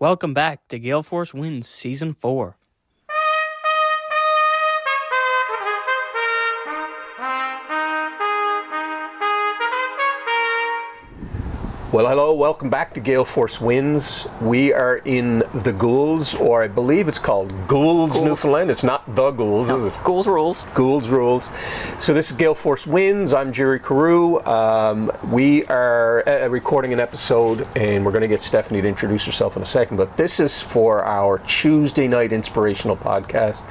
Welcome back to Gale Force Wins Season 4. Well, hello, welcome back to Gale Force Wins. We are in the Ghouls, or I believe it's called Ghouls, Newfoundland. It's not the Ghouls, is it? Ghouls Rules. Ghouls Rules. So this is Gale Force Wins. I'm Jerry Carew. We are recording an episode, and we're going to get Stephanie to introduce herself in a second, but this is for our Tuesday night inspirational podcast.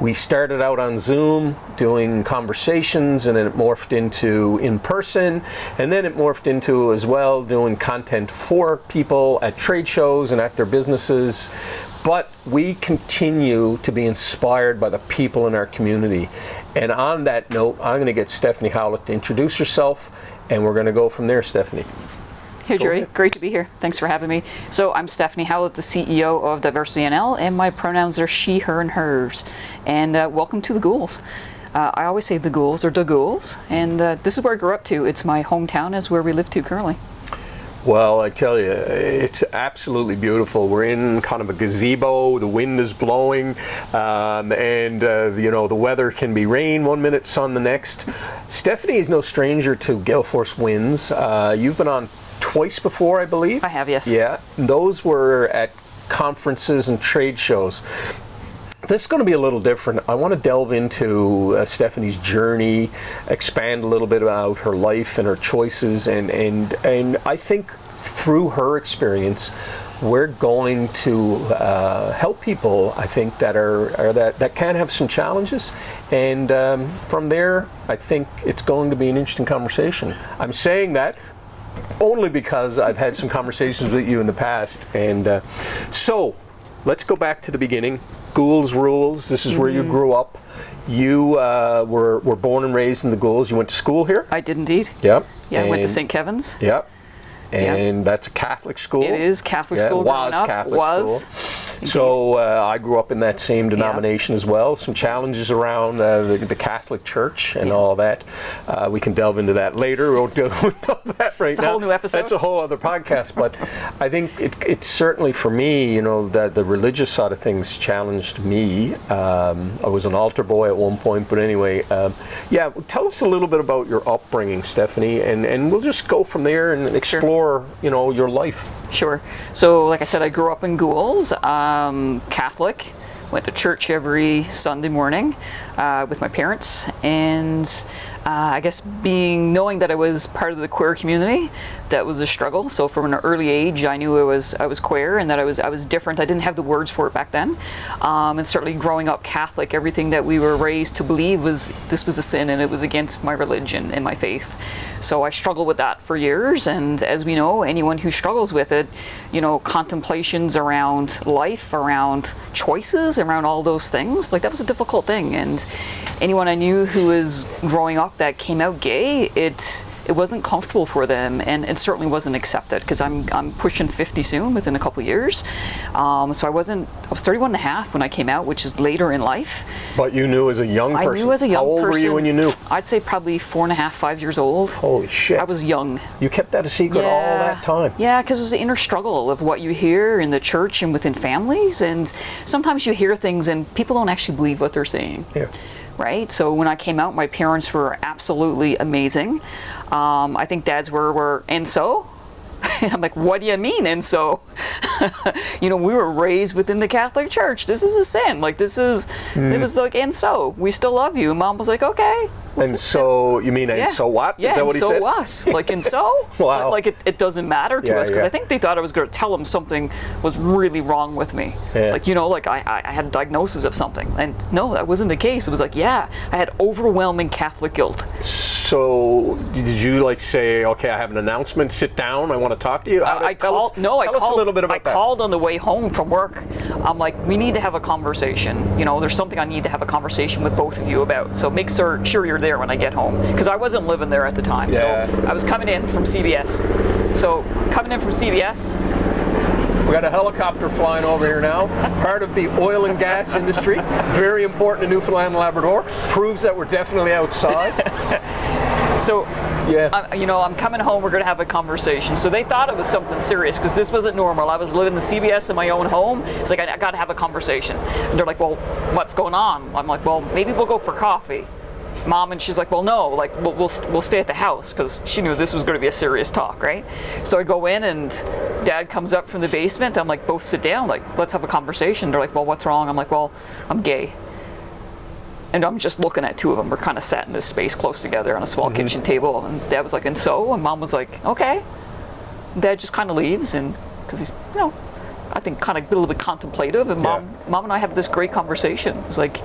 We started out on Zoom doing conversations, and then it morphed into in-person, and then it morphed into as well doing content for people at trade shows and at their businesses. But we continue to be inspired by the people in our community. And on that note, I'm going to get Stephanie Howlett to introduce herself, and we're going to go from there, Stephanie. Hey Jerry, great to be here. Thanks for having me. So I'm Stephanie Howlett, the CEO of DiversityNL, and my pronouns are she, her, and hers. And welcome to the Ghouls. I always say the Ghouls are the Ghouls, and this is where I grew up to. It's my hometown, it's where we live to currently. Well, I tell you, it's absolutely beautiful. We're in kind of a gazebo, the wind is blowing, and the weather can be rain one minute, sun the next. Stephanie is no stranger to Gale Force Wins. You've been on twice before, I believe? I have, yes. Yeah, those were at conferences and trade shows. This is going to be a little different. I want to delve into Stephanie's journey, expand a little bit about her life and her choices, and I think through her experience, we're going to help people. I think that can have some challenges, and from there, I think it's going to be an interesting conversation. I'm saying that only because I've had some conversations with you in the past, and so let's go back to the beginning. Ghouls Rules. This is where you grew up. You were born and raised in the Ghouls. You went to school here? I did indeed. Yep. Yeah, I went to St. Kevin's. Yep. And that's a Catholic school? It is Catholic school growing up. Catholic school. So I grew up in that same denomination as well. Some challenges around the Catholic Church and all that. We can delve into that later. We won't do that right now. It's a whole new episode. That's a whole other podcast. But I think it's certainly for me, that the religious side of things challenged me. I was an altar boy at one point, but anyway, tell us a little bit about your upbringing, Stephanie, and we'll just go from there and explore, your life. Sure. So, like I said, I grew up in Ghouls, Catholic, went to church every Sunday morning with my parents, and I guess knowing that I was part of the queer community, that was a struggle. So from an early age, I knew I was queer and that I was different. I didn't have the words for it back then, and certainly growing up Catholic, everything that we were raised to believe was a sin and it was against my religion and my faith. So I struggled with that for years, and as we know, anyone who struggles with it, contemplations around life, around choices, around all those things, like that was a difficult thing. And anyone I knew who was growing up that came out gay, it wasn't comfortable for them, and it certainly wasn't accepted, because I'm pushing 50 soon, within a couple of years. So I was 31 and a half when I came out, which is later in life. But you knew as a young person? I knew as a young person. How old were you when you knew? I'd say probably 4.5, 5 years old. Holy shit. I was young. You kept that a secret all that time? Yeah, because it was the inner struggle of what you hear in the church and within families, and sometimes you hear things and people don't actually believe what they're saying. Yeah. Right? So when I came out, my parents were absolutely amazing. I think dads were, and so? And I'm like, what do you mean, and so? We were raised within the Catholic Church. This is a sin. Like, it was like, and so? We still love you. Mom was like, okay. And so, you mean, and so what? Yeah, is that what he said? what? Like, and so? Wow. Like, it doesn't matter to us, because I think they thought I was going to tell them something was really wrong with me. Yeah. Like, I had a diagnosis of something. And no, that wasn't the case. It was like, I had overwhelming Catholic guilt. So, did you say, okay, I have an announcement, sit down, I want to talk to you? Tell us a little bit about that. I called on the way home from work. I'm like, we need to have a conversation. There's something I need to have a conversation with both of you about. So make sure you're there when I get home, because I wasn't living there at the time. Yeah. So I was coming in from CBS. We got a helicopter flying over here now, part of the oil and gas industry, very important in Newfoundland and Labrador, proves that we're definitely outside. So, Yeah. I'm coming home, we're going to have a conversation. So they thought it was something serious because this wasn't normal. I was living the CBS in my own home. It's like, I got to have a conversation. And they're like, well, what's going on? I'm like, well, maybe we'll go for coffee. Mom, and she's like, well, no, like we'll stay at the house, because she knew this was going to be a serious talk, right? So I go in and Dad comes up from the basement. I'm like, both sit down, like, let's have a conversation. They're like, well, what's wrong? I'm like, well, I'm gay. And I'm just looking at two of them. We're kind of sat in this space close together on a small kitchen table. And Dad was like, and so? And Mom was like, okay. And Dad just kind of leaves, and because he's, I think kind of a little bit contemplative. And Mom and I have this great conversation. It's like,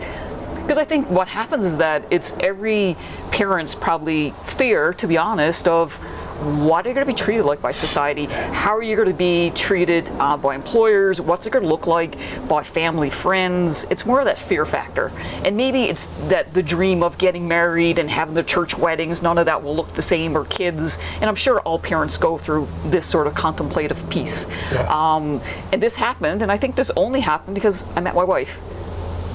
because I think what happens is that it's every parent's probably fear, to be honest, of what are you going to be treated like by society? How are you going to be treated by employers? What's it going to look like by family, friends? It's more of that fear factor. And maybe it's that the dream of getting married and having the church weddings, none of that will look the same, or kids. And I'm sure all parents go through this sort of contemplative piece. Yeah. And this happened, and I think this only happened because I met my wife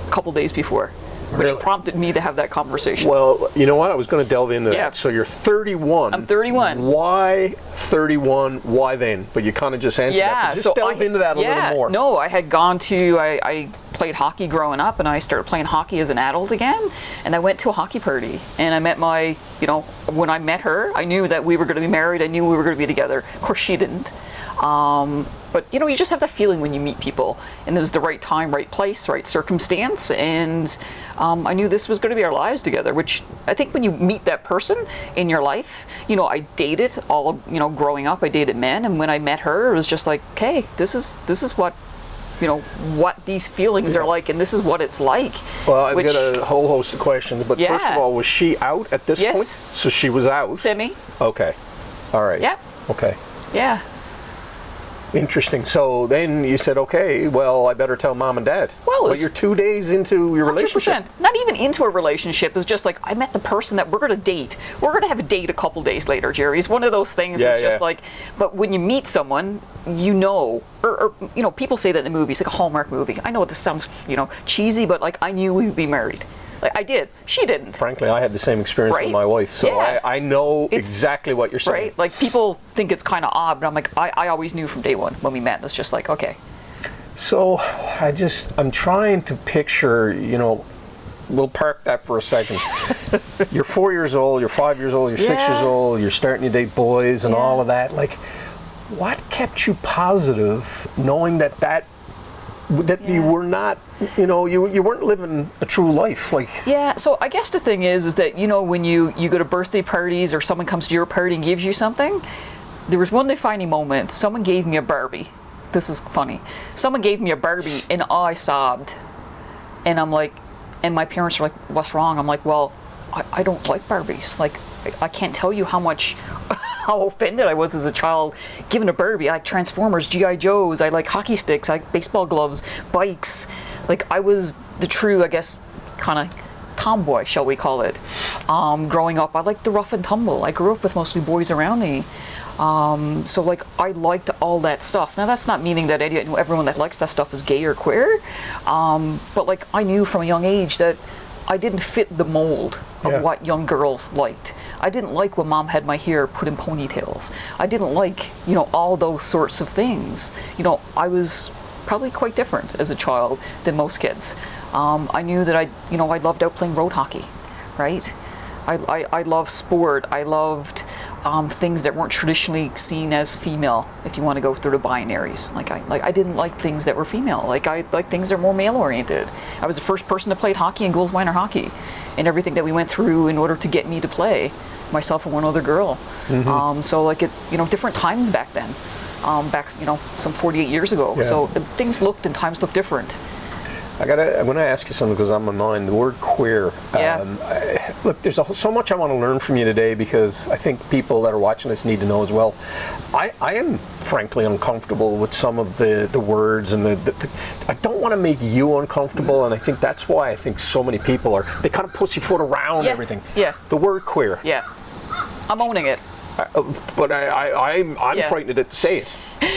a couple days before. Which prompted me to have that conversation. Well, you know what? I was going to delve into that. So you're 31. I'm 31. Why 31? Why then? But you kind of just answered that. But just delve into that a little more. No, I had gone to, I played hockey growing up, and I started playing hockey as an adult again. And I went to a hockey party, and I met my, when I met her, I knew that we were going to be married. I knew we were going to be together. Of course, she didn't. But you just have that feeling when you meet people, and it was the right time, right place, right circumstance, and I knew this was going to be our lives together. Which I think when you meet that person in your life, I dated growing up, I dated men, and when I met her, it was just like, okay, this is what what these feelings are like, and this is what it's like. Well, I've got a whole host of questions, but first of all, was she out at this point? So she was out. Semi. Okay. All right. Yep. Okay. Yeah. Interesting. So then you said, okay, well, I better tell Mom and Dad. Well, but you're 2 days into your 100%. relationship. Not even into a relationship. It's just like, I met the person that we're going to date. We're going to have a date a couple days later, Jerry. It's one of those things that's just like, but when you meet someone, or people say that in the movies, like a Hallmark movie. I know this sounds, cheesy, but like, I knew we would be married. Like, I did. She didn't. Frankly, I had the same experience with my wife, so I know exactly what you're saying. Right? Like, people think it's kind of odd, but I'm like, I always knew from day one when we met. It's just like, okay. So I'm trying to picture, we'll park that for a second. You're 4 years old, you're 5 years old, you're 6 years old, you're starting to date boys and all of that. Like, what kept you positive knowing that you were not, you weren't living a true life? Like, so I guess the thing is that, when you go to birthday parties or someone comes to your party and gives you something, there was one defining moment. Someone gave me a Barbie. This is funny. Someone gave me a Barbie, and I sobbed. And I'm like, and my parents were like, what's wrong? I'm like, well, I don't like Barbies. Like, I can't tell you how offended I was as a child given a Barbie. I like Transformers, G.I. Joes, I like hockey sticks, I like baseball gloves, bikes. Like, I was the true, I guess, kind of tomboy, shall we call it. Growing up, I liked the rough and tumble. I grew up with mostly boys around me. So like, I liked all that stuff. Now, that's not meaning that everyone that likes that stuff is gay or queer. But like, I knew from a young age that I didn't fit the mold of what young girls liked. I didn't like when Mom had my hair put in ponytails. I didn't like, all those sorts of things. I was probably quite different as a child than most kids. I knew that I loved out playing road hockey, right? I loved sport. I loved things that weren't traditionally seen as female, if you want to go through the binaries. I didn't like things that were female. Like, I like things that were more male oriented. I was the first person that played hockey in girls minor hockey, and everything that we went through in order to get me to play, myself and one other girl. So like, it's different times back then, some 48 years ago. So things looked and times looked different. I'm going to ask you something because I'm on mine. The word queer. Look, there's so much I want to learn from you today, because I think people that are watching this need to know as well. I am frankly uncomfortable with some of the words, and I don't want to make you uncomfortable, and I think that's why I think so many people they kind of pussyfoot around everything. The word queer. I'm owning it. But I'm frightened to say it.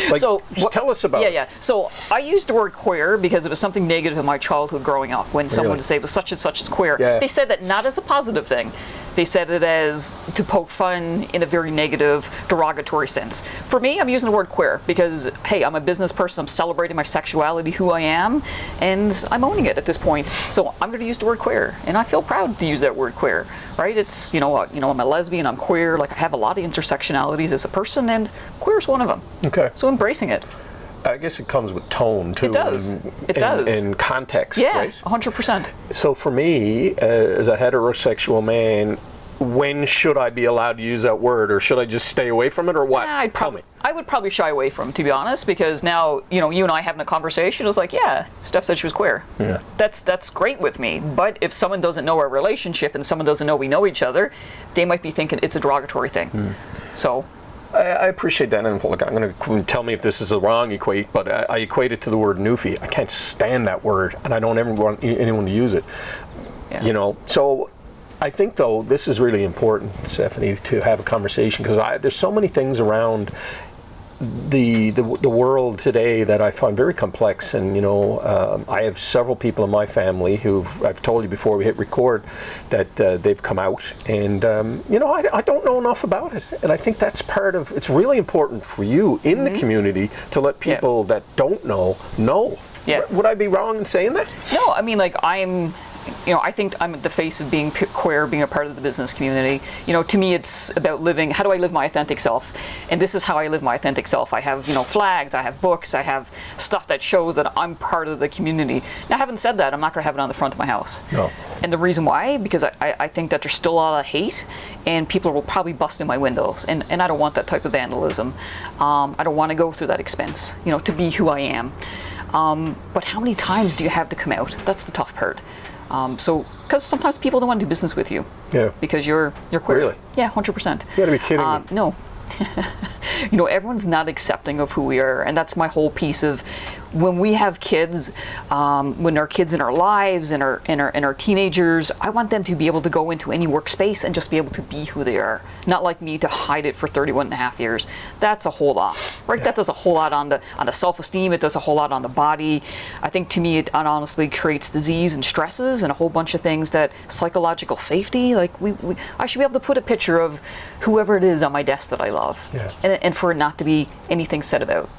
Like, so tell us about it. So I used the word queer because it was something negative in my childhood growing up. When someone would say, well, such and such is queer, they said that not as a positive thing. they said it as to poke fun in a very negative, derogatory sense. For me, I'm using the word queer because, hey, I'm a business person, I'm celebrating my sexuality, who I am, and I'm owning it at this point. So I'm going to use the word queer, and I feel proud to use that word queer, right? It's, I'm a lesbian, I'm queer, like I have a lot of intersectionalities as a person, and queer is one of them. Okay. So embracing it. I guess it comes with tone too. It does. And context, yeah, right? 100%. So for me, as a heterosexual man, when should I be allowed to use that word, or should I just stay away from it, or what? Tell me. I would probably shy away from it, to be honest, because now, you and I having a conversation, it was like, yeah, Steph said she was queer. Yeah. That's great with me. But if someone doesn't know our relationship and someone doesn't know we know each other, they might be thinking it's a derogatory thing. So. I appreciate that, and look, I'm going to tell me if this is a wrong equate, but I equate it to the word newfie. I can't stand that word, and I don't ever want anyone to use it. Yeah. So I think, though, this is really important, Stephanie, to have a conversation, because there's so many things around the world today that I find very complex, and I have several people in my family who I've told you before we hit record that they've come out, and I don't know enough about it, and I think that's part of it's really important for you in the community to let people that don't know. Yeah. Would I be wrong in saying that? No, I mean, like I think I'm the face of being queer, being a part of the business community. To me, it's about living, how do I live my authentic self? And this is how I live my authentic self. I have, flags, I have books, I have stuff that shows that I'm part of the community. Now, having said that, I'm not going to have it on the front of my house. No. And the reason why, because I think that there's still a lot of hate, and people will probably bust in my windows. And I don't want that type of vandalism. I don't want to go through that expense, to be who I am. But how many times do you have to come out? That's the tough part. Because sometimes people don't want to do business with you. Yeah. Because you're queer. Really? Yeah, 100%. You gotta be kidding me. No. Everyone's not accepting of who we are, and that's my whole piece of when we have kids, when our kids in our lives and our teenagers, I want them to be able to go into any workspace and just be able to be who they are, not like me to hide it for 31 and a half years. That's a whole lot, right? Yeah. That does a whole lot on the self-esteem. It does a whole lot on the body. I think to me it honestly creates disease and stresses and a whole bunch of things that psychological safety. Like I should be able to put a picture of whoever it is on my desk that I love, yeah. and for it not to be anything said about.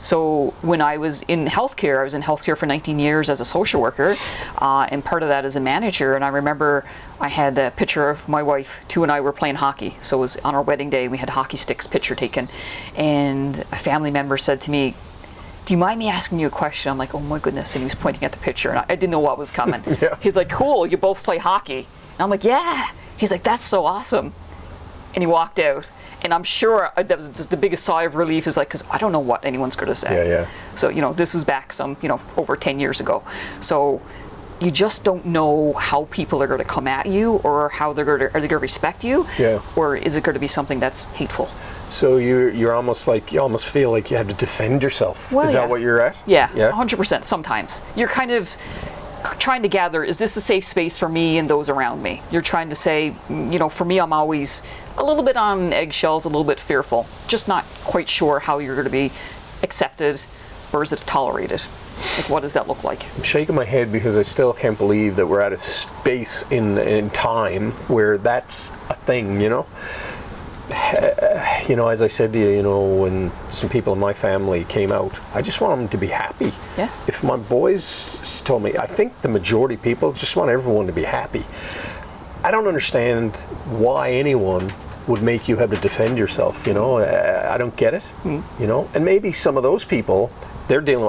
So when I was in healthcare for 19 years as a social worker, and part of that as a manager. And I remember I had a picture of my wife, Tu and I were playing hockey. So it was on our wedding day, we had hockey sticks picture taken. And a family member said to me, "Do you mind me asking you a question?" I'm like, "Oh my goodness." And he was pointing at the picture, and I didn't know what was coming. Yeah. He's like, "Cool, you both play hockey." And I'm like, "Yeah." He's like, "That's so awesome." And he walked out. And I'm sure that was just the biggest sigh of relief, is like, because I don't know what anyone's going to say. Yeah. So, this was back over 10 years ago. So you just don't know how people are going to come at you, or how are they going to respect you? Yeah. Or is it going to be something that's hateful? So you almost feel like you have to defend yourself. Well, is that what you're at? Yeah, yeah, 100%. Sometimes you're kind of trying to gather, is this a safe space for me and those around me? You're trying to say, for me, I'm always a little bit on eggshells, a little bit fearful, just not quite sure how you're going to be accepted, or is it tolerated? Like, what does that look like? I'm shaking my head because I still can't believe that we're at a space in time where that's a thing, As I said to you, when some people in my family came out, I just want them to be happy. Yeah. If my boys told me, I think the majority of people just want everyone to be happy. I don't understand why anyone would make you have to defend yourself, I don't get it, and maybe some of those people, they're dealing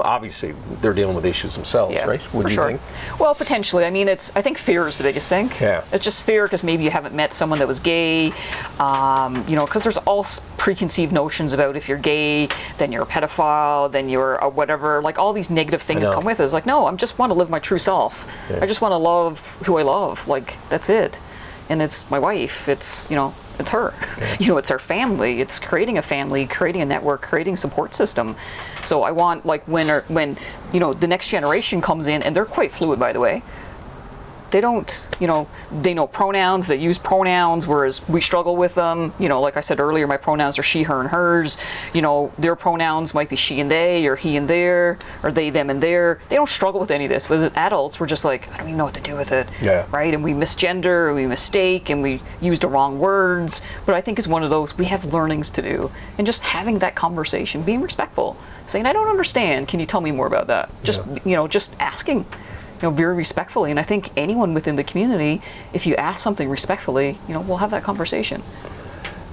with issues themselves, yeah, right? Would you think? Well, potentially. I mean, I think fear is the biggest thing. Yeah. It's just fear because maybe you haven't met someone that was gay, because there's all preconceived notions about if you're gay, then you're a pedophile, then you're a whatever, like all these negative things come with it. It's like, no, I just want to live my true self. Yeah. I just want to love who I love. Like, that's it. And it's my wife. It's, it's her. Yeah. It's our family. It's creating a family, creating a network, creating a support system. So I want, like, when the next generation comes in, and they're quite fluid, by the way. they don't, they know pronouns, they use pronouns, whereas we struggle with them. Like I said earlier, my pronouns are she, her, and hers. Their pronouns might be she and they, or he and their, or they, them, and their. They don't struggle with any of this. But as adults, we're just like, I don't even know what to do with it. Yeah. Right? And we misgender, we mistake, and we use the wrong words. But I think it's one of those, we have learnings to do. And just having that conversation, being respectful, saying, I don't understand, can you tell me more about that? Just, just asking. Very respectfully. And I think anyone within the community, if you ask something respectfully, we'll have that conversation.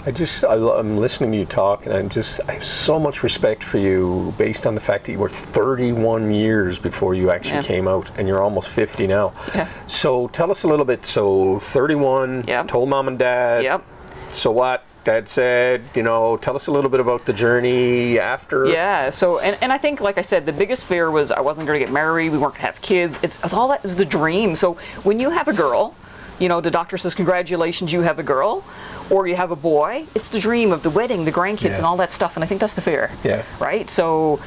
I'm listening to you talk, and I have so much respect for you based on the fact that you were 31 years before you actually came out, and you're almost 50 now. Yeah. So tell us a little bit. So 31, told mom and dad. Yep. So what? Dad said, tell us a little bit about the journey after. Yeah, so, and I think, like I said, the biggest fear was I wasn't going to get married, we weren't going to have kids. It's all that is the dream. So when you have a girl, the doctor says, congratulations, you have a girl, or you have a boy, it's the dream of the wedding, the grandkids, and all that stuff, and I think that's the fear. Yeah. Right? So,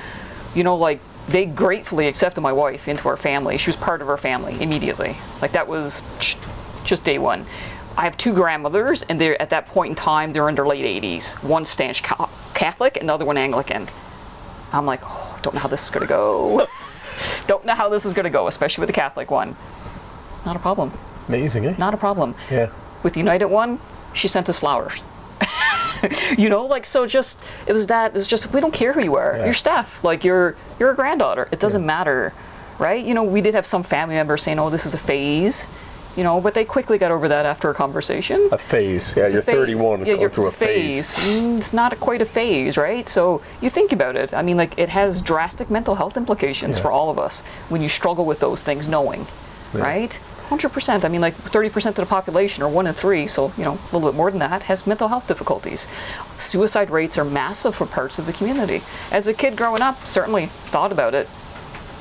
they gratefully accepted my wife into our family. She was part of our family immediately. Like, that was just day one. I have two grandmothers, and they're at that point in time, they're in their late 80s. One staunch Catholic, another one Anglican. I'm like, don't know how this is going to go. Don't know how this is going to go, especially with the Catholic one. Not a problem. Amazing, eh? Not a problem. Yeah. With the United one, she sent us flowers. So just, it was just, we don't care who you are. You're Steph, you're a granddaughter. It doesn't matter, right? We did have some family members saying, this is a phase. But they quickly got over that after a conversation. A phase. Yeah, you're 31 and going through a phase. It's not quite a phase, right? So you think about it. I mean, it has drastic mental health implications for all of us when you struggle with those things, knowing, right? 100%. I mean, 30% of the population, or 1 in 3, so, a little bit more than that, has mental health difficulties. Suicide rates are massive for parts of the community. As a kid growing up, certainly thought about it.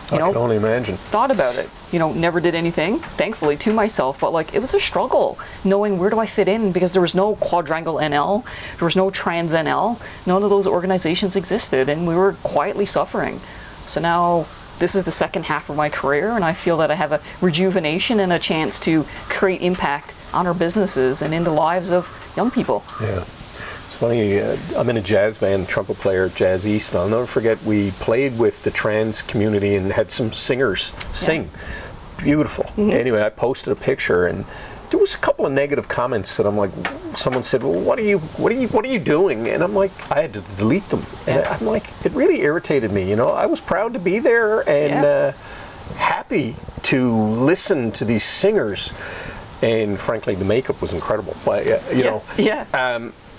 I can only imagine. Thought about it. Never did anything, thankfully, to myself, but it was a struggle knowing where do I fit in, because there was no quadrangle NL, there was no trans NL, none of those organizations existed, and we were quietly suffering. So now this is the second half of my career, and I feel that I have a rejuvenation and a chance to create impact on our businesses and in the lives of young people. Yeah. Funny, I'm in a jazz band, trumpet player, Jazz East, and I'll never forget we played with the trans community and had some singers sing. Beautiful. Mm-hmm. Anyway, I posted a picture, and there was a couple of negative comments that I'm like, someone said, well, what are you doing? And I'm like, I had to delete them. And I'm like, it really irritated me. I was proud to be there and happy to listen to these singers, and frankly, the makeup was incredible. But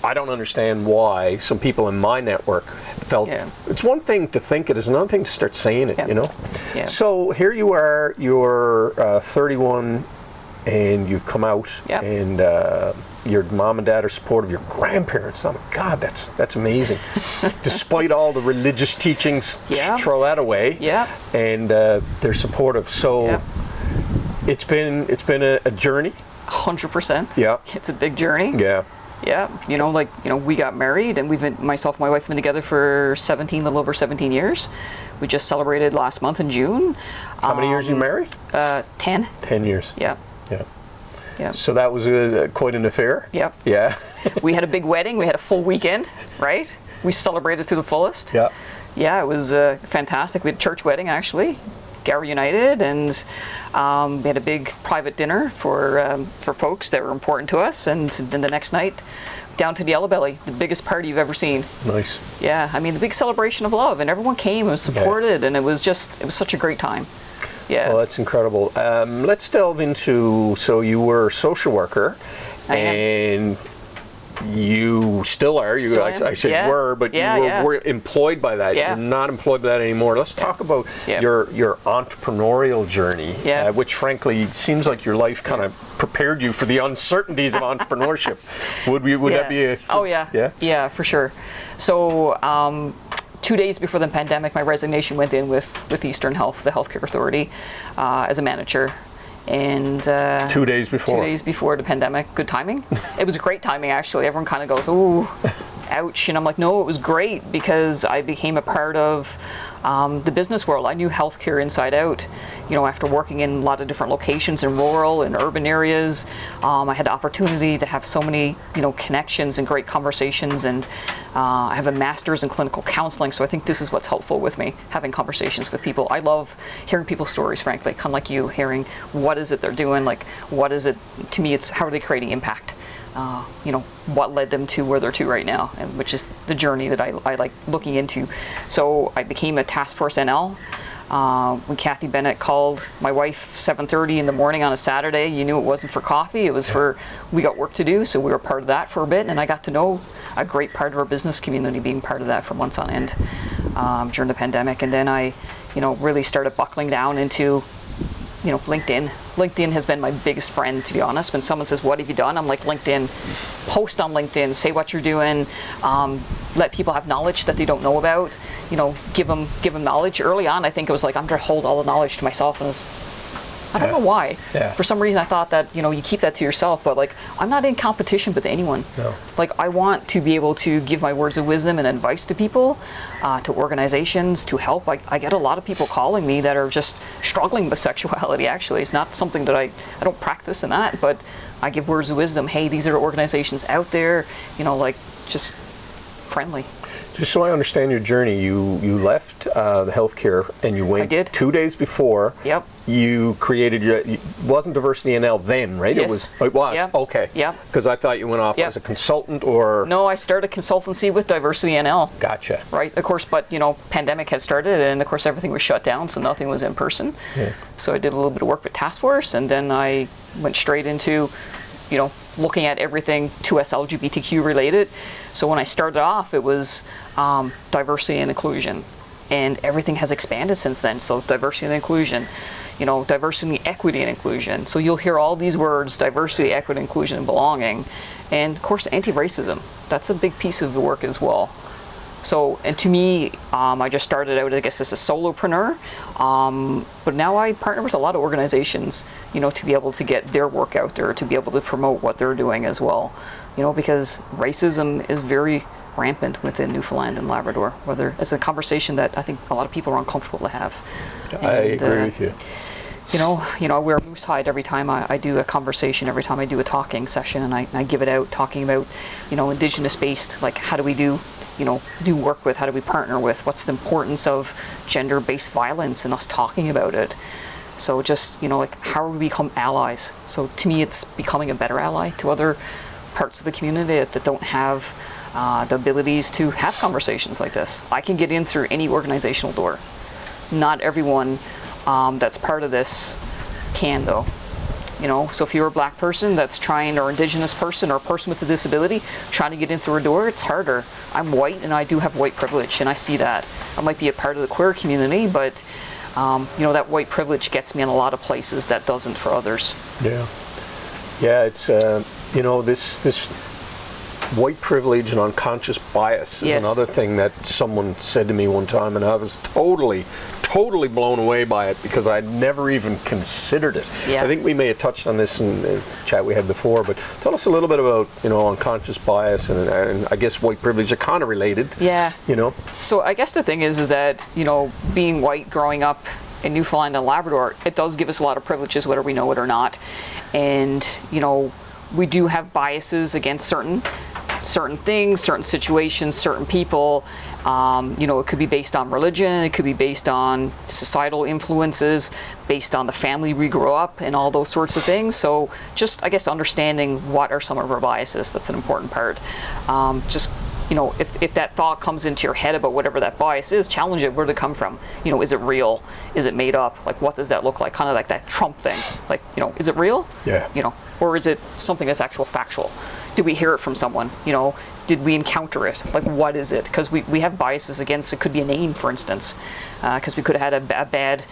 I don't understand why some people in my network felt it's one thing to think it, it's another thing to start saying it, Yeah. So here you are, you're 31 and you've come out and your mom and dad are supportive, your grandparents, oh my God, that's amazing. Despite all the religious teachings, throw that away. Yeah. And they're supportive. So it's been a journey. 100%. Yeah. It's a big journey. Yeah. Yeah, we got married, and myself and my wife have been together for a little over 17 years. We just celebrated last month in June. How many years you married? 10. 10 years. Yeah. Yeah. Yeah. So that was quite an affair? Yep. Yeah. We had a big wedding. We had a full weekend, right? We celebrated to the fullest. Yeah. Yeah, it was fantastic. We had a church wedding, actually. Gary United, and we had a big private dinner for folks that were important to us, and then the next night down to the Yellow Belly, the biggest party you've ever seen. Nice. Yeah, I mean, the big celebration of love, and everyone came and supported, and it was such a great time. Yeah. Well, that's incredible. Let's delve into, so you were a social worker, and you still are. You, I said were, but you were employed by that. Yeah. You're not employed by that anymore. Let's talk about your entrepreneurial journey, which frankly seems like your life kind of prepared you for the uncertainties of entrepreneurship. Would that be a... Oh, yeah. Yeah, for sure. So 2 days before the pandemic, my resignation went in with Eastern Health, the healthcare authority, as a manager. And 2 days before? 2 days before the pandemic. Good timing. It was great timing, actually. Everyone kind of goes, ooh, ouch. And I'm like, no, it was great because I became a part of the business world. I knew healthcare inside out. After working in a lot of different locations in rural and urban areas, I had the opportunity to have so many, connections and great conversations. And I have a master's in clinical counseling, so I think this is what's helpful with me, having conversations with people. I love hearing people's stories, frankly, kind of like you, hearing what is it they're doing, like what is it, to me, it's how are they creating impact? What led them to where they're to right now, and which is the journey that I like looking into. So I became a task force NL. When Kathy Bennett called my wife 7:30 in the morning on a Saturday, you knew it wasn't for coffee, it was for, we got work to do, so we were part of that for a bit, and I got to know a great part of our business community being part of that for months on end during the pandemic. And then I, really started buckling down into LinkedIn. LinkedIn has been my biggest friend, to be honest. When someone says, what have you done? I'm like, LinkedIn. Post on LinkedIn, say what you're doing, let people have knowledge that they don't know about, give them knowledge. Early on, I think it was like, I'm going to hold all the knowledge to myself. And I don't know why. Yeah. For some reason, I thought that, you keep that to yourself, but like, I'm not in competition with anyone. No. Like, I want to be able to give my words of wisdom and advice to people, to organizations, to help. I get a lot of people calling me that are just struggling with sexuality, actually. It's not something that I don't practice in that, but I give words of wisdom. Hey, these are organizations out there, just friendly. Just so I understand your journey, you left the healthcare and you went 2 days before. Yep. You created it wasn't DiversityNL then, right? Yes. It was? Yep. Okay. Yep. Because I thought you went off as a consultant or... No, I started consultancy with DiversityNL. Gotcha. Right, of course, but pandemic had started and of course everything was shut down, so nothing was in person. Yeah. So I did a little bit of work with Task Force, and then I went straight into, looking at everything 2S LGBTQ related. So when I started off, it was diversity and inclusion, and everything has expanded since then. So diversity and inclusion, diversity, equity, and inclusion. So you'll hear all these words: diversity, equity, inclusion, and belonging. And of course, anti-racism. That's a big piece of the work as well. So, and to me, I just started out, I guess, as a solopreneur, but now I partner with a lot of organizations, to be able to get their work out there, to be able to promote what they're doing as well, because racism is very rampant within Newfoundland and Labrador, whether it's a conversation that I think a lot of people are uncomfortable to have. I agree with you. I wear a moose hide every time I do a conversation, every time I do a talking session, and I give it out talking about, indigenous based, like how do we do work with, how do we partner with, what's the importance of gender-based violence and us talking about it. So just, how do we become allies? So to me, it's becoming a better ally to other parts of the community that don't have the abilities to have conversations like this. I can get in through any organizational door. Not everyone that's part of this can, though. So if you're a black person that's trying, or indigenous person, or a person with a disability trying to get in through a door, it's harder. I'm white and I do have white privilege, and I see that. I might be a part of the queer community, but that white privilege gets me in a lot of places that doesn't for others. Yeah. Yeah, it's, this white privilege and unconscious bias is another thing that someone said to me one time, and I was totally blown away by it because I'd never even considered it. Yeah. I think we may have touched on this in the chat we had before, but tell us a little bit about, unconscious bias and I guess white privilege are kind of related. Yeah. So I guess the thing is that, being white growing up in Newfoundland and Labrador, it does give us a lot of privileges, whether we know it or not. And, we do have biases against certain things, certain situations, certain people. It could be based on religion, it could be based on societal influences, based on the family we grew up, and all those sorts of things. So just, I guess, understanding what are some of our biases, that's an important part. If that thought comes into your head about whatever that bias is, challenge it. Where did it come from? Is it real? Is it made up? Like, what does that look like? Kind of like that Trump thing. Like, is it real? Yeah. Or is it something that's actual factual? Did we hear it from someone? Did we encounter it? Like, what is it? Because we have biases against, it could be a name, for instance, because we could have had a bad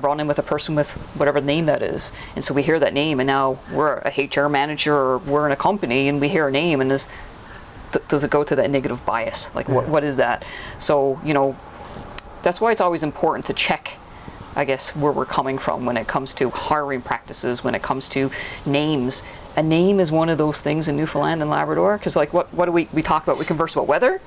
run-in with a person with whatever name that is. And so we hear that name, and now we're a HR manager, or we're in a company, and we hear a name, and does it go to that negative bias? Like, what is that? So, that's why it's always important to check I guess, where we're coming from when it comes to hiring practices, when it comes to names. A name is one of those things in Newfoundland and Labrador, because like what do we talk about? We converse about weather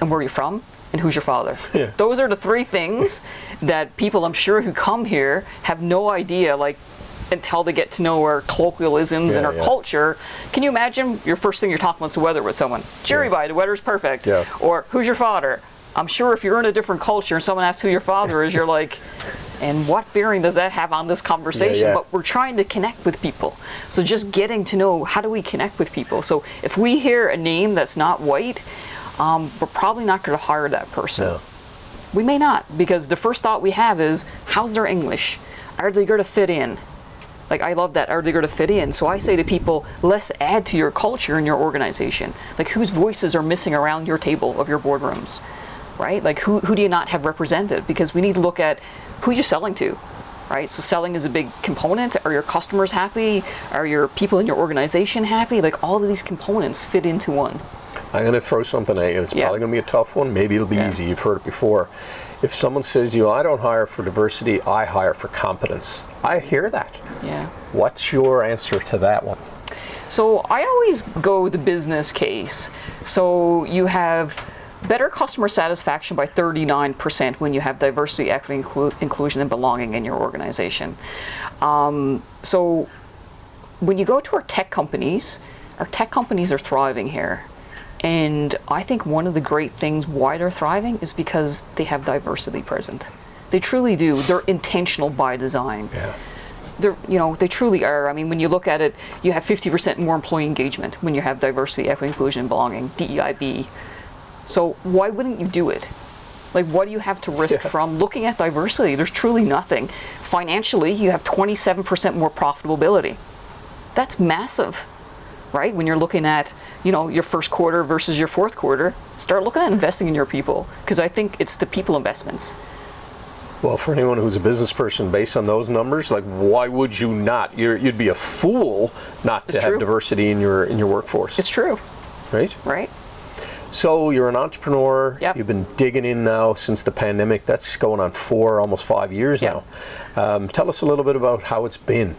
and where you're from and who's your father. Yeah. Those are the three things that people, I'm sure, who come here have no idea, like, until they get to know our colloquialisms and our culture. Can you imagine your first thing you're talking about is the weather with someone? Jerry, the weather's perfect. Yeah. Or who's your father? I'm sure if you're in a different culture and someone asks who your father is, you're like, and what bearing does that have on this conversation? Yeah. But we're trying to connect with people. So just getting to know, how do we connect with people? So if we hear a name that's not white, we're probably not going to hire that person. No. We may not, because the first thought we have is, how's their English? Are they going to fit in? Like, I love that, are they going to fit in? So I say to people, let's add to your culture and your organization. Like, whose voices are missing around your table of your boardrooms, right? Like, who do you not have represented? Because we need to look at who you're selling to, right? So selling is a big component. Are your customers happy? Are your people in your organization happy? Like, all of these components fit into one. I'm going to throw something at you. It's probably going to be a tough one. Maybe it'll be easy. You've heard it before. If someone says to you, I don't hire for diversity, I hire for competence. I hear that. Yeah. What's your answer to that one? So I always go the business case. So you have better customer satisfaction by 39% when you have diversity, equity, inclusion, and belonging in your organization. So when you go to our tech companies are thriving here. And I think one of the great things why they're thriving is because they have diversity present. They truly do. They're intentional by design. Yeah. They truly are. I mean, when you look at it, you have 50% more employee engagement when you have diversity, equity, inclusion, and belonging, DEIB. So why wouldn't you do it? Like, what do you have to risk from looking at diversity? There's truly nothing. Financially, you have 27% more profitability. That's massive, right? When you're looking at, your first quarter versus your fourth quarter, start looking at investing in your people, because I think it's the people investments. Well, for anyone who's a business person, based on those numbers, like, why would you not? You'd be a fool not to have diversity in your workforce. It's true. Right? Right. So you're an entrepreneur. Yep. You've been digging in now since the pandemic. That's going on almost 5 years now. Tell us a little bit about how it's been.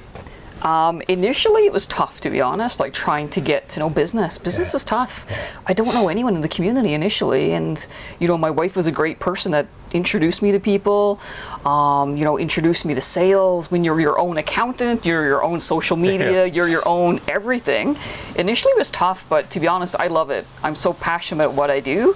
Initially, it was tough, to be honest, like trying to get to know business. Business is tough. I don't know anyone in the community initially, and my wife was a great person that introduced me to people, introduced me to sales. When you're your own accountant, you're your own social media, you're your own everything. Initially, it was tough, but to be honest, I love it. I'm so passionate about what I do,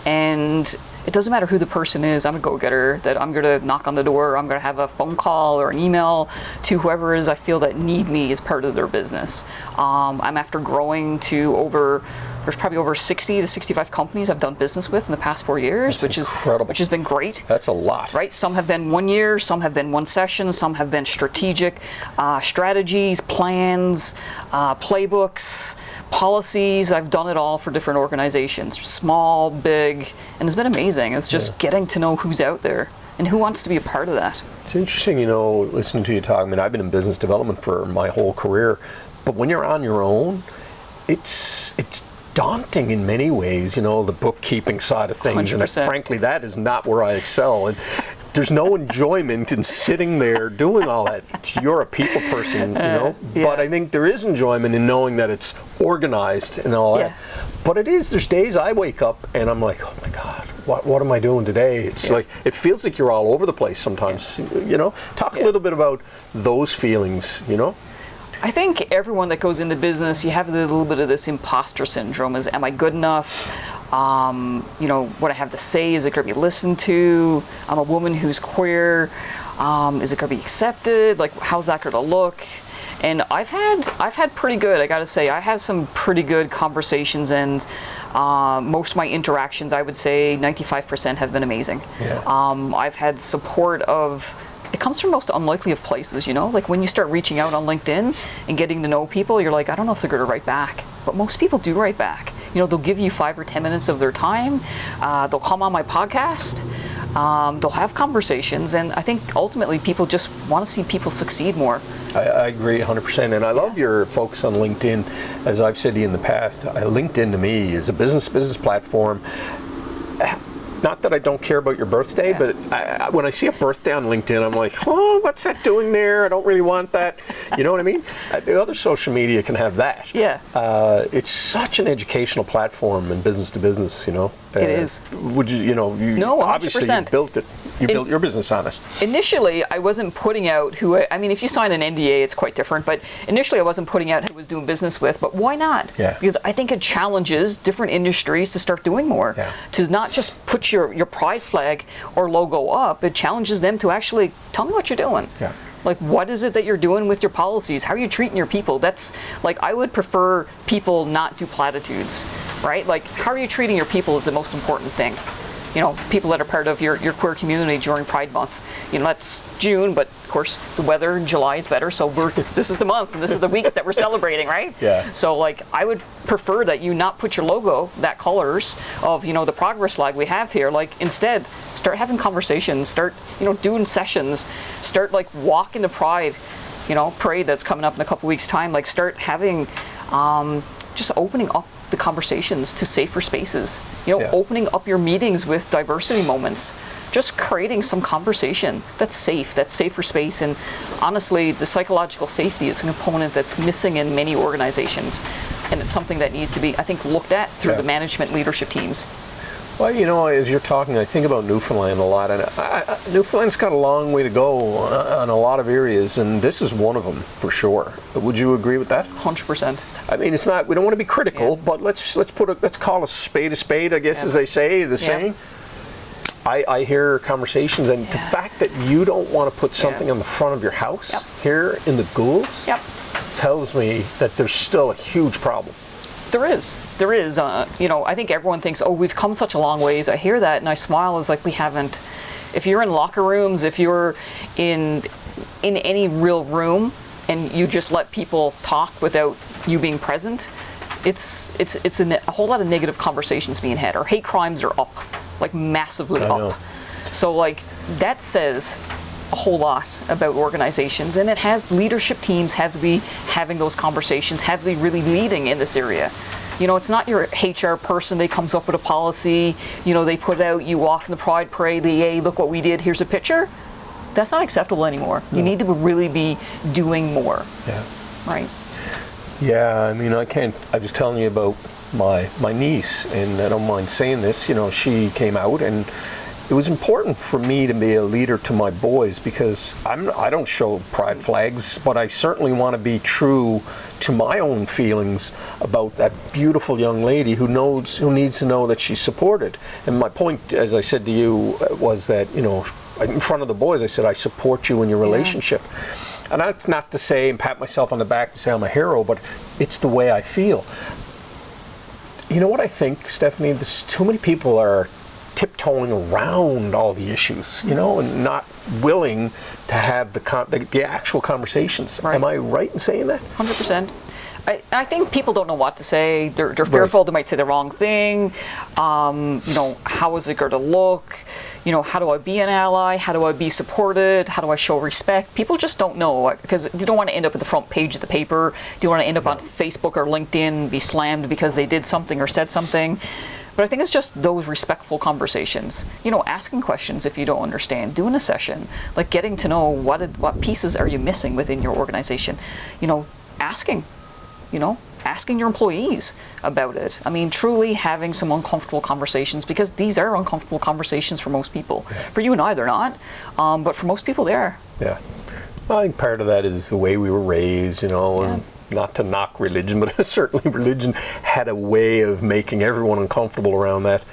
and it doesn't matter who the person is. I'm a go-getter, that I'm going to knock on the door, I'm going to have a phone call or an email to whoever it is I feel that need me as part of their business. I'm after growing to there's probably over 60 to 65 companies I've done business with in the past 4 years, which has been great. That's a lot. Right? Some have been 1 year, some have been one session, some have been strategic strategies, plans, playbooks, policies. I've done it all for different organizations, small, big, and it's been amazing. It's just getting to know who's out there and who wants to be a part of that. It's interesting, listening to you talk. I mean, I've been in business development for my whole career, but when you're on your own, it's daunting in many ways, the bookkeeping side of things. 100%. And frankly, that is not where I excel. And there's no enjoyment in sitting there doing all that. You're a people person, but I think there is enjoyment in knowing that it's organized and all that. But there's days I wake up and I'm like, oh my God, what am I doing today? It's like, it feels like you're all over the place sometimes, Talk a little bit about those feelings, I think everyone that goes into business, you have a little bit of this imposter syndrome. Am I good enough? What I have to say, is it going to be listened to? I'm a woman who's queer. Is it going to be accepted? Like, how's that going to look? And I've had pretty good, I got to say, I had some pretty good conversations, and most of my interactions, I would say 95% have been amazing. I've had support of, it comes from most unlikely of places, like when you start reaching out on LinkedIn and getting to know people, you're like, I don't know if they're going to write back, but most people do write back. They'll give you 5 or 10 minutes of their time. They'll come on my podcast. They'll have conversations, and I think ultimately people just want to see people succeed more. I agree 100%, and I love your focus on LinkedIn. As I've said to you in the past, LinkedIn to me is a business platform. Not that I don't care about your birthday, Yeah. but when I see a birthday on LinkedIn, I'm like, oh, what's that doing there? I don't really want that. You know what I mean? The other social media can have that. Yeah. It's such an educational platform in business to business, you know. It is. Would you know, No, 100%. obviously you built it. You built your business on it. Initially, I wasn't putting out I mean, if you sign an NDA, it's quite different, but initially I wasn't putting out who I was doing business with, but why not? Yeah. Because I think it challenges different industries to start doing more. Yeah. To not just put your pride flag or logo up, it challenges them to actually tell me what you're doing. Yeah. Like, what is it that you're doing with your policies? How are you treating your people? That's, like, I would prefer people not do platitudes, right? Like, how are you treating your people is the most important thing. You know, people that are part of your queer community during Pride Month. You know, that's June, but of course the weather in July is better, so this is the month and this is the weeks that we're celebrating, right? Yeah. So, like, I would prefer that you not put your logo, that colors of, you know, the progress flag we have here. Like, instead, start having conversations, start, you know, doing sessions, start, like, walking the Pride, you know, parade that's coming up in a couple weeks' time. Like, start having, just opening up the conversations to safer spaces. You know, Yeah. opening up your meetings with diversity moments. Just creating some conversation that's safe, that's safer space. And honestly, the psychological safety is a component that's missing in many organizations. And it's something that needs to be, I think, looked at through the management leadership teams. Well, you know, as you're talking, I think about Newfoundland a lot, and Newfoundland's got a long way to go on a lot of areas, and this is one of them for sure. Would you agree with that? 100%. I mean, it's not. We don't want to be critical, but let's call a spade, I guess, as they say. The saying. I hear conversations, and the fact that you don't want to put something on the front of your house here in the ghouls tells me that there's still a huge problem. There is. You know, I think everyone thinks, oh, we've come such a long ways. I hear that and I smile. It's like, we haven't. If you're in locker rooms, if you're in any real room and you just let people talk without you being present, it's a whole lot of negative conversations being had. Or hate crimes are up, like massively up. So, like, that says a whole lot about organizations, and it has leadership teams have to be having those conversations, have to be really leading in this area. You know, it's not your HR person, they comes up with a policy, you know, they put it out, you walk in the Pride Parade, hey, look what we did, here's a picture. That's not acceptable anymore. No. You need to really be doing more. Yeah. Right? Yeah, I mean, I was telling you about my niece, and I don't mind saying this, you know, she came out, and it was important for me to be a leader to my boys, because I don't show pride flags, but I certainly want to be true to my own feelings about that beautiful young lady who needs to know that she's supported. And my point, as I said to you, was that, you know, in front of the boys, I said, I support you in your relationship. And that's not to say and pat myself on the back and say I'm a hero, but it's the way I feel. You know what I think, Stephanie? Too many people are tiptoeing around all the issues, you know, and not willing to have the actual conversations. Right. Am I right in saying that? 100%. I think people don't know what to say. They're fearful. They might say the wrong thing. You know, how is it going to look? You know, how do I be an ally? How do I be supported? How do I show respect? People just don't know, because you don't want to end up at the front page of the paper. You don't want to end up on Facebook or LinkedIn and be slammed because they did something or said something. But I think it's just those respectful conversations. You know, asking questions if you don't understand, doing a session, like getting to know what pieces are you missing within your organization. You know, asking your employees about it. I mean, truly having some uncomfortable conversations, because these are uncomfortable conversations for most people. Yeah. For you and I, they're not, but for most people, they are. Yeah. Well, I think part of that is the way we were raised, you know, and not to knock religion, but certainly religion had a way of making everyone uncomfortable around that.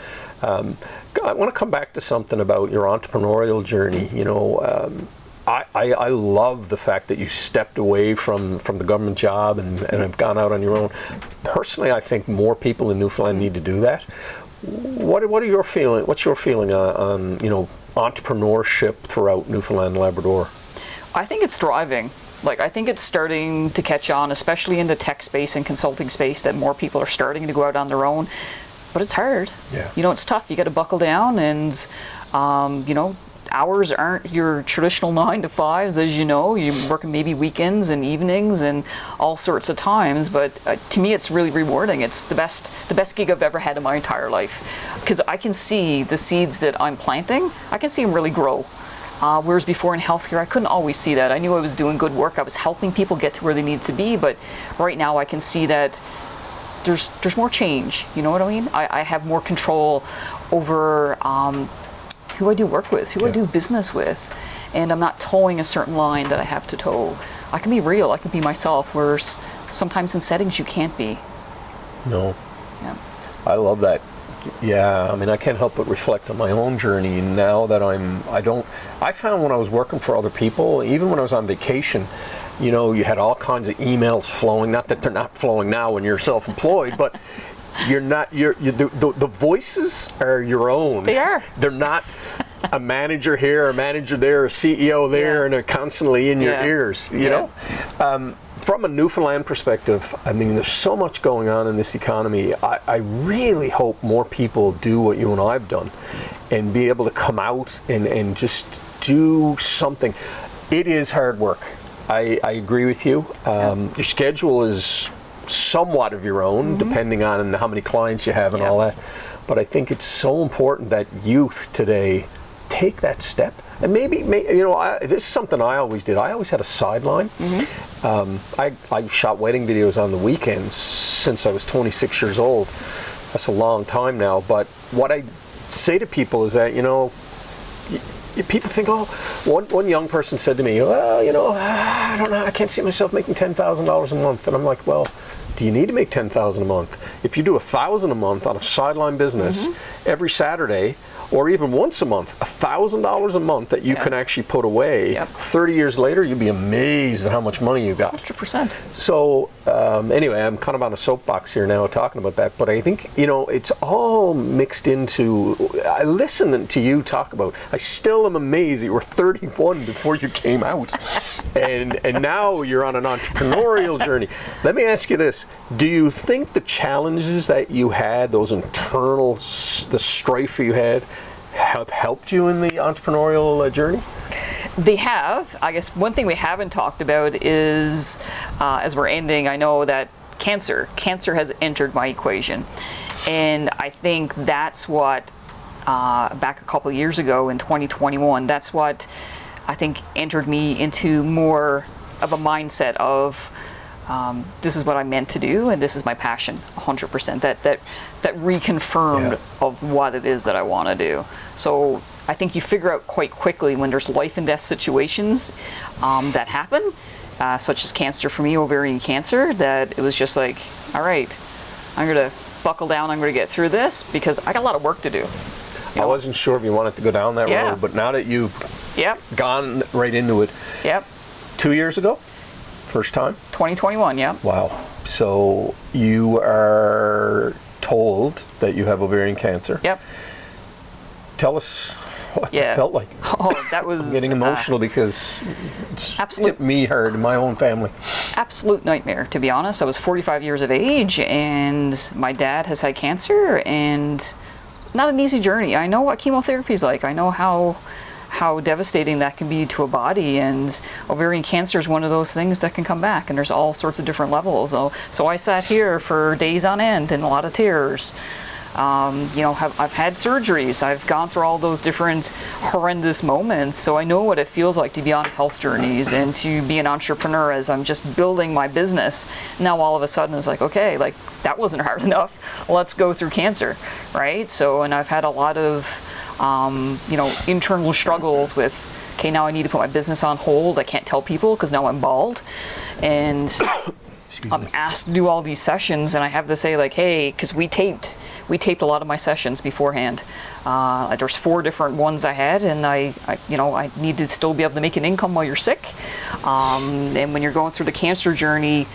I want to come back to something about your entrepreneurial journey. You know, I love the fact that you stepped away from the government job and have gone out on your own. Personally, I think more people in Newfoundland need to do that. What are your feeling? What's your feeling on you know, entrepreneurship throughout Newfoundland and Labrador? I think it's thriving. Like, I think it's starting to catch on, especially in the tech space and consulting space, that more people are starting to go out on their own. But it's hard. Yeah. You know, it's tough. You got to buckle down, and you know, hours aren't your traditional 9 to 5s, as you know. You're working maybe weekends and evenings and all sorts of times. But to me, it's really rewarding. It's the best gig I've ever had in my entire life, because I can see the seeds that I'm planting. I can see them really grow. Whereas before in healthcare, I couldn't always see that. I knew I was doing good work. I was helping people get to where they needed to be. But right now, I can see that there's more change. You know what I mean? I have more control over who I do work with, who I do business with, and I'm not towing a certain line that I have to tow. I can be real. I can be myself. Whereas sometimes in settings you can't be. No. Yeah. I love that. Yeah, I mean, I can't help but reflect on my own journey now that I found when I was working for other people, even when I was on vacation, you know, you had all kinds of emails flowing, not that they're not flowing now when you're self-employed, but the voices are your own. They are. They're not a manager here, a manager there, a CEO there, and they're constantly in your ears, you know? From a Newfoundland perspective, I mean, there's so much going on in this economy. I really hope more people do what you and I have done and be able to come out and just do something. It is hard work. I agree with you. Your schedule is somewhat of your own, depending on how many clients you have and all that. But I think it's so important that youth today take that step. And maybe you know, this is something I always did. I always had a sideline. I shot wedding videos on the weekends since I was 26 years old. That's a long time now. But what I say to people is that, you know, people think, oh, one young person said to me, well, you know, I don't know, I can't see myself making $10,000 a month. And I'm like, well, do you need to make $10,000 a month? If you do $1,000 a month on a sideline business every Saturday, or even once a month, $1,000 a month that you can actually put away, 30 years later, you'd be amazed at how much money you got. 100%. So anyway, I'm kind of on a soapbox here now talking about that, but I think, you know, it's all mixed into, I listen to you talk about, I still am amazed that you were 31 before you came out, and now you're on an entrepreneurial journey. Let me ask you this, do you think the challenges that you had, those internal, the strife you had, have helped you in the entrepreneurial journey? They have. I guess one thing we haven't talked about is, as we're ending, I know that cancer has entered my equation. And I think that's what, back a couple of years ago in 2021, that's what I think entered me into more of a mindset of, this is what I meant to do, and this is my passion, 100%. That reconfirmed of what it is that I want to do. So I think you figure out quite quickly when there's life and death situations that happen, such as cancer for me, ovarian cancer, that it was just like, all right, I'm going to buckle down, I'm going to get through this, because I got a lot of work to do. I wasn't sure if you wanted to go down that road, but now that you've gone right into it, 2 years ago? First time? 2021, Wow. So you are told that you have ovarian cancer. Tell us what that felt like. Oh, that was... I'm getting emotional because it's hit me hard in my own family. Absolute nightmare, to be honest. I was 45 years of age, and my dad has had cancer, and not an easy journey. I know what chemotherapy is like. I know how devastating that can be to a body, and ovarian cancer is one of those things that can come back, and there's all sorts of different levels. So I sat here for days on end in a lot of tears. You know, I've had surgeries, I've gone through all those different horrendous moments, so I know what it feels like to be on health journeys and to be an entrepreneur as I'm just building my business. Now all of a sudden it's like, okay, like that wasn't hard enough, let's go through cancer, right? So, and I've had a lot of you know, internal struggles with, okay, now I need to put my business on hold. I can't tell people because now I'm bald, and I'm asked to do all these sessions, and I have to say, like, hey, because we taped a lot of my sessions beforehand. There's 4 different ones I had, and I you know, I need to still be able to make an income while you're sick. And when you're going through the cancer journey,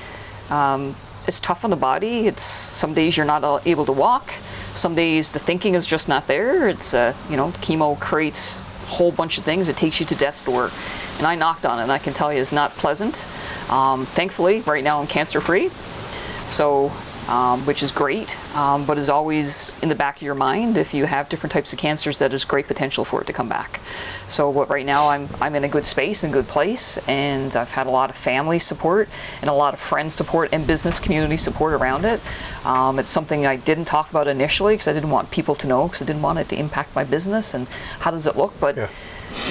it's tough on the body. It's some days you're not able to walk. Some days the thinking is just not there. It's, you know, chemo creates a whole bunch of things. It takes you to death's door. And I knocked on it, and I can tell you it's not pleasant. Thankfully, right now I'm cancer-free. So which is great, but is always in the back of your mind. If you have different types of cancers, that is great potential for it to come back. So right now I'm in a good space and good place, and I've had a lot of family support and a lot of friend support and business community support around it. It's something I didn't talk about initially because I didn't want people to know, because I didn't want it to impact my business and how does it look. But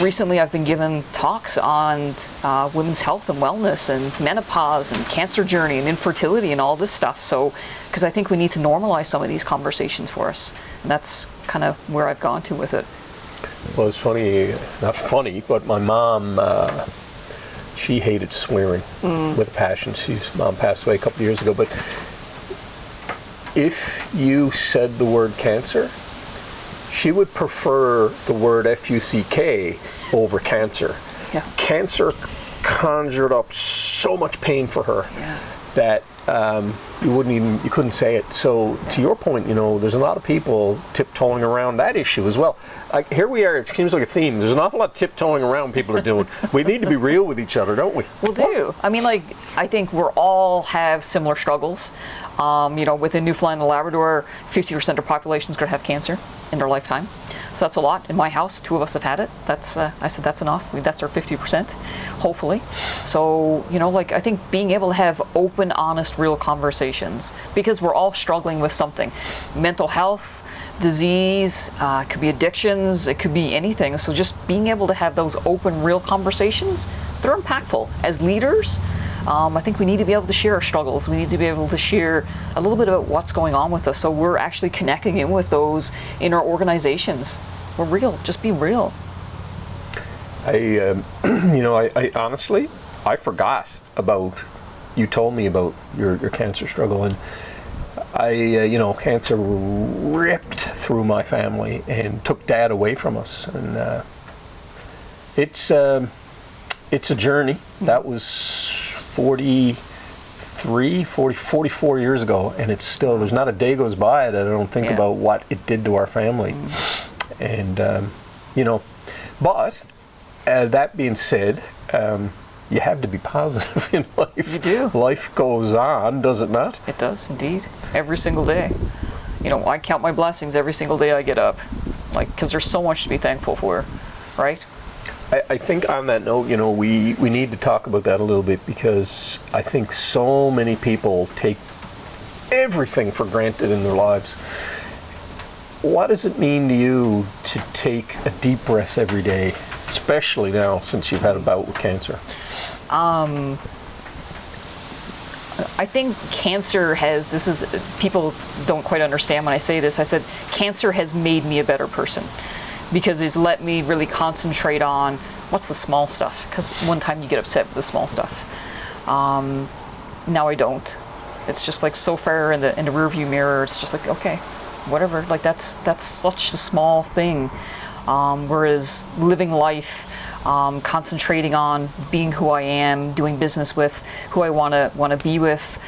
recently I've been given talks on women's health and wellness and menopause and cancer journey and infertility and all this stuff. So, because I think we need to normalize some of these conversations for us. And that's kind of where I've gone to with it. Well, it's funny, not funny, but my mom, she hated swearing with a passion. Mom passed away a couple of years ago, but if you said the word cancer, she would prefer the word F-U-C-K over cancer. Yeah. Cancer conjured up so much pain for her that you couldn't say it. So to your point, there's a lot of people tiptoeing around that issue as well. Here we are, it seems like a theme. There's an awful lot of tiptoeing around people are doing. We need to be real with each other, don't we? We do. I mean, I think we're all have similar struggles. Within Newfoundland and Labrador, 50% of the population is going to have cancer in their lifetime. So that's a lot. In my house, 2 of us have had it. I said that's enough. That's our 50%, hopefully. So, I think being able to have open, honest, real conversations, because we're all struggling with something. Mental health, disease, it could be addictions, it could be anything. So just being able to have those open, real conversations, they're impactful. As leaders, I think we need to be able to share our struggles. We need to be able to share a little bit about what's going on with us, so we're actually connecting in with those in our organizations. We're real. Just be real. I honestly, I forgot about, you told me about your cancer struggle, and cancer ripped through my family and took Dad away from us, and it's a journey. That was 44 years ago, and it's still, there's not a day goes by that I don't think about what it did to our family. And but that being said, you have to be positive in life. You do. Life goes on, does it not? It does indeed. Every single day. I count my blessings every single day I get up, because there's so much to be thankful for, right? I think on that note, we need to talk about that a little bit, because I think so many people take everything for granted in their lives. What does it mean to you to take a deep breath every day, especially now since you've had a bout with cancer? I think cancer people don't quite understand when I say this. I said cancer has made me a better person, because it's let me really concentrate on what's the small stuff. Because one time you get upset with the small stuff. Now I don't. It's just so far in the rearview mirror. It's just okay, whatever. That's such a small thing. Whereas living life, concentrating on being who I am, doing business with who I want to be with,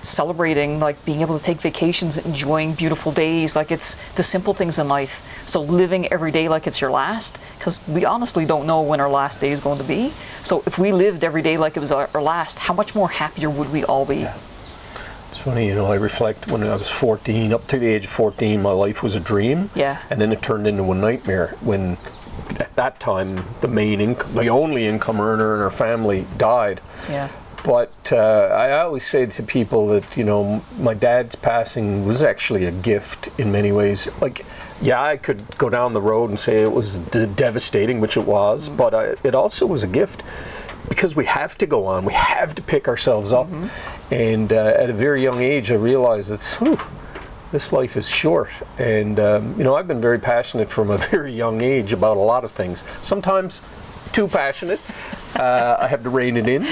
celebrating, being able to take vacations, enjoying beautiful days, it's the simple things in life. So living every day like it's your last, because we honestly don't know when our last day is going to be. So if we lived every day like it was our last, how much more happier would we all be? Yeah. It's funny, I reflect when I was 14, up to the age of 14, my life was a dream. Yeah. And then it turned into a nightmare when, at that time, the only income earner in our family died. Yeah. But I always say to people that, my dad's passing was actually a gift in many ways. I could go down the road and say it was devastating, which it was, but it also was a gift, because we have to go on. We have to pick ourselves up. And at a very young age, I realized that, this life is short. And, I've been very passionate from a very young age about a lot of things. Sometimes too passionate. I have to rein it in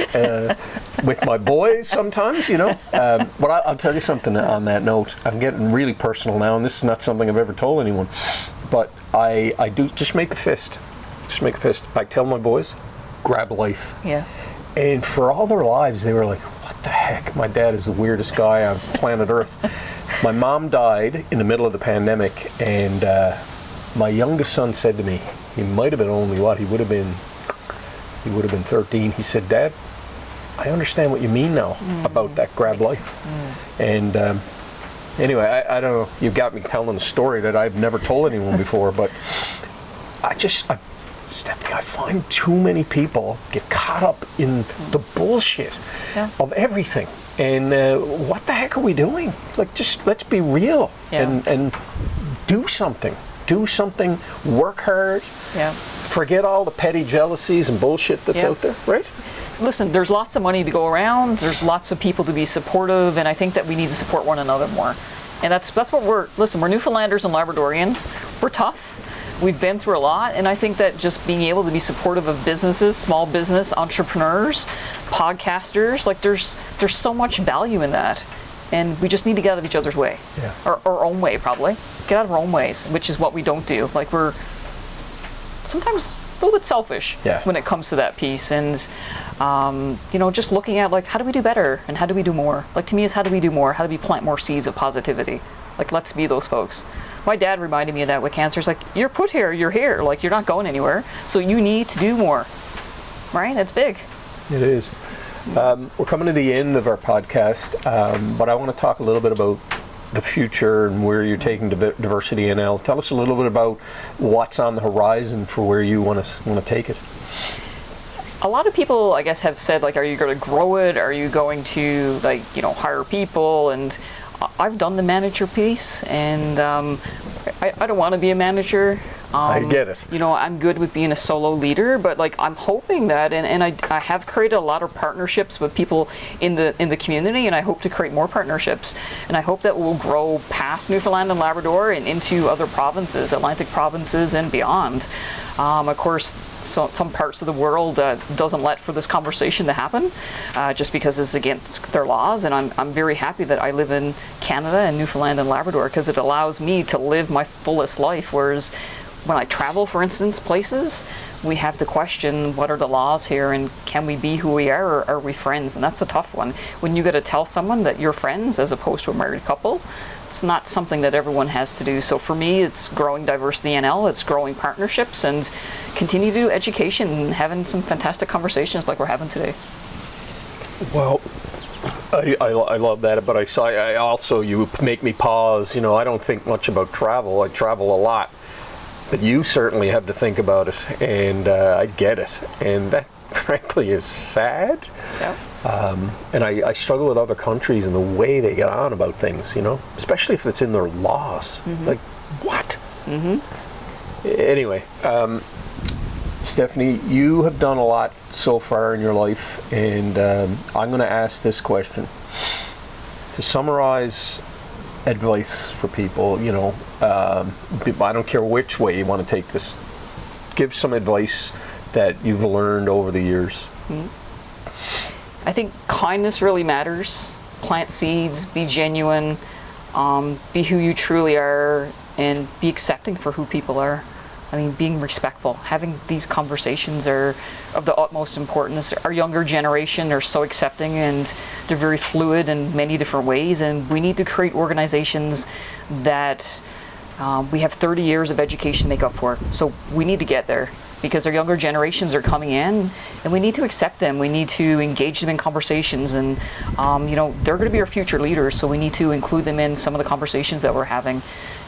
with my boys sometimes, But I'll tell you something on that note. I'm getting really personal now, and this is not something I've ever told anyone. But I do just make a fist. Just make a fist. I tell my boys, grab life. Yeah. And for all their lives, they were like, what the heck? My dad is the weirdest guy on planet Earth. My mom died in the middle of the pandemic, and my youngest son said to me, he might have been only he would have been 13. He said, Dad, I understand what you mean now about that grab life. And anyway, I don't know, you've got me telling a story that I've never told anyone before, but Stephanie, I find too many people get caught up in the bullshit of everything. And what the heck are we doing? Like, just let's be real and do something. Do something, work hard, forget all the petty jealousies and bullshit that's out there, right? Listen, there's lots of money to go around, there's lots of people to be supportive, and I think that we need to support one another more. And that's what we're Newfoundlanders and Labradorians. We're tough. We've been through a lot, and I think that just being able to be supportive of businesses, small business, entrepreneurs, podcasters, like there's so much value in that. And we just need to get out of each other's way. Our own way, probably. Get out of our own ways, which is what we don't do. Like, we're sometimes a little bit selfish when it comes to that piece. And, just looking at, like, how do we do better and how do we do more? Like, to me, is how do we do more? How do we plant more seeds of positivity? Like, let's be those folks. My dad reminded me of that with cancer. It's like, you're put here, you're here. Like, you're not going anywhere. So you need to do more. Right? That's big. It is. We're coming to the end of our podcast, but I want to talk a little bit about the future and where you're taking DiversityNL. Tell us a little bit about what's on the horizon for where you want to take it. A lot of people, I guess, have said, like, are you going to grow it? Are you going to, like, hire people? And I've done the manager piece, and I don't want to be a manager. I get it. I'm good with being a solo leader, but like I'm hoping that, and I have created a lot of partnerships with people in the community, and I hope to create more partnerships, and I hope that we'll grow past Newfoundland and Labrador and into other provinces, Atlantic provinces and beyond. Of course, some parts of the world doesn't let for this conversation to happen, just because it's against their laws, and I'm very happy that I live in Canada and Newfoundland and Labrador, because it allows me to live my fullest life, whereas when I travel, for instance, places, we have to question what are the laws here and can we be who we are, or are we friends? And that's a tough one. When you got to tell someone that you're friends as opposed to a married couple, it's not something that everyone has to do. So for me, it's growing DiversityNL, it's growing partnerships, and continue to do education and having some fantastic conversations like we're having today. Well, I love that, but I also, you make me pause. I don't think much about travel. I travel a lot. But you certainly have to think about it, and I get it, and that frankly is sad. And I struggle with other countries and the way they get on about things, especially if it's in their laws. Like, what? Anyway, Stephanie, you have done a lot so far in your life, and I'm going to ask this question. To summarize advice for people, I don't care which way you want to take this. Give some advice that you've learned over the years. I think kindness really matters. Plant seeds, be genuine, be who you truly are, and be accepting for who people are. I mean, being respectful. Having these conversations are of the utmost importance. Our younger generation are so accepting, and they're very fluid in many different ways, and we need to create organizations that we have 30 years of education to make up for. So we need to get there, because our younger generations are coming in, and we need to accept them. We need to engage them in conversations, and they're going to be our future leaders, so we need to include them in some of the conversations that we're having.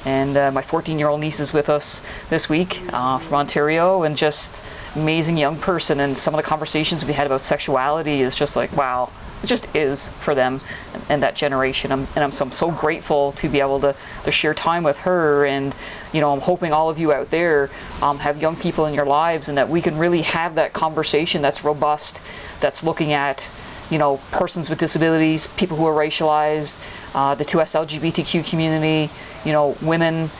And my 14-year-old niece is with us this week from Ontario, and just amazing young person, and some of the conversations we had about sexuality is just like, wow, it just is for them and that generation. I'm so grateful to be able to share time with her, and I'm hoping all of you out there have young people in your lives, and that we can really have that conversation that's robust, that's looking at persons with disabilities, people who are racialized, the 2S LGBTQ community, women,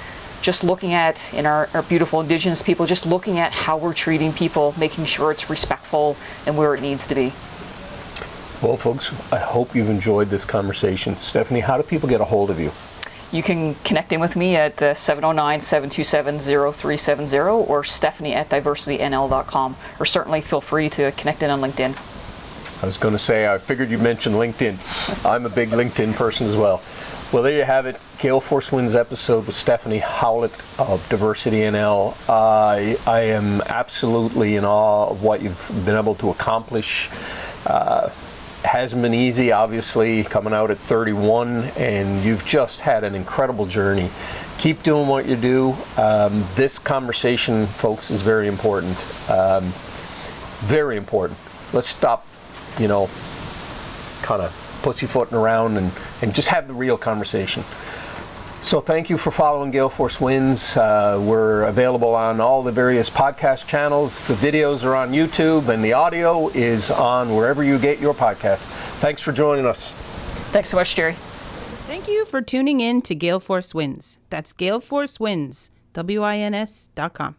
just looking at, in our beautiful indigenous people, just looking at how we're treating people, making sure it's respectful and where it needs to be. Well, folks, I hope you've enjoyed this conversation. Stephanie, how do people get a hold of you? You can connect in with me at 709-727-0370 or stephanie@diversitynl.com, or certainly feel free to connect in on LinkedIn. I was going to say, I figured you mentioned LinkedIn. I'm a big LinkedIn person as well. Well, there you have it. Gale Force Winds episode with Stephanie Howlett of DiversityNL. I am absolutely in awe of what you've been able to accomplish. hasn't been easy, obviously, coming out at 31, and you've just had an incredible journey. Keep doing what you do. This conversation, folks, is very important. Very important. Let's stop, kind of pussyfooting around and just have the real conversation. So thank you for following Gale Force Wins. We're available on all the various podcast channels. The videos are on YouTube, and the audio is on wherever you get your podcasts. Thanks for joining us. Thanks so much, Jerry. Thank you for tuning in to Gale Force Wins. That's Gale Force Wins, WINS.com.